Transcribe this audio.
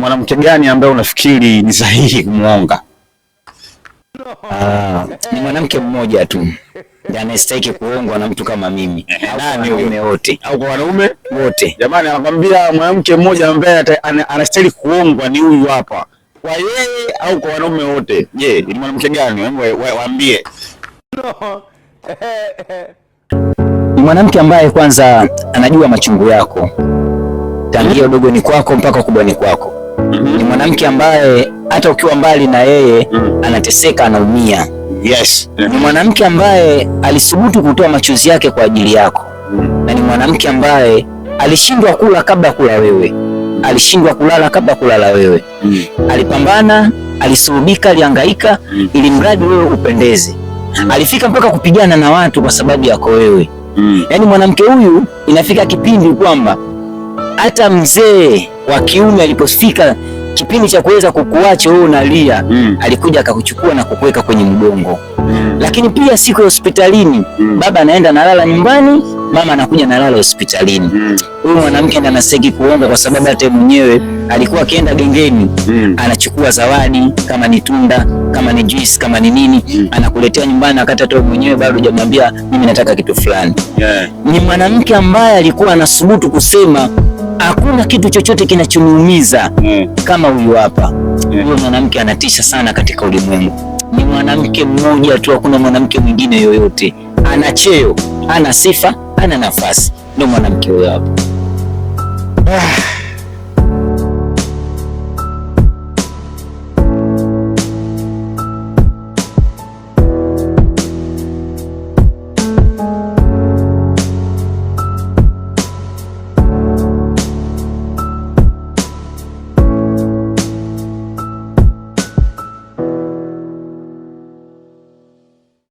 mwanamke gani ambaye unafikiri ni sahihi kumuonga? Ni mwanamke mmoja tu ndiye anastahili kuongwa na mtu kama mimi. Wanaume wote Au kwa wanaume wote? Jamani, anakwambia mwanamke mmoja ambaye anastahili kuongwa ni huyu hapa. Kwa yeye au kwa wanaume wote? Je, ni mwanamke gani? Waambie. Ni mwanamke ambaye kwanza anajua machungu yako tangia udogoni kwako mpaka ukubwani kwako. Ni mwanamke ambaye hata ukiwa mbali na yeye anateseka, anaumia. Yes. Ni mwanamke ambaye alisubutu kutoa machozi yake kwa ajili yako. Na ni mwanamke ambaye alishindwa kula kabla kula wewe, alishindwa kulala kabla kulala wewe. Alipambana, alisurubika, alihangaika ili mradi wewe upendeze. Alifika mpaka kupigana na watu kwa sababu yako wewe. Yaani mwanamke huyu inafika kipindi kwamba hata mzee wa kiume alipofika kipindi cha kuweza kukuacha wewe unalia, alikuja akakuchukua na kukuweka kwenye mgongo. Lakini pia siku ya hospitalini, baba anaenda nalala nyumbani, mama anakuja nalala hospitalini. Huyu mwanamke ndiye anastahili kuonga, kwa sababu hata mwenyewe alikuwa akienda gengeni, anachukua zawadi, kama ni tunda, kama ni juice, kama ni nini, anakuletea nyumbani, akata tu mwenyewe bado hujamwambia mimi nataka kitu fulani. Ni mwanamke ambaye alikuwa anasubutu kusema hakuna kitu chochote kinachoniumiza kama huyu hapa. Huyo mwanamke anatisha sana katika ulimwengu. Ni mwanamke mmoja tu, hakuna mwanamke mwingine yoyote. Ana cheo, ana sifa, ana nafasi. Ndio mwanamke huyo hapa.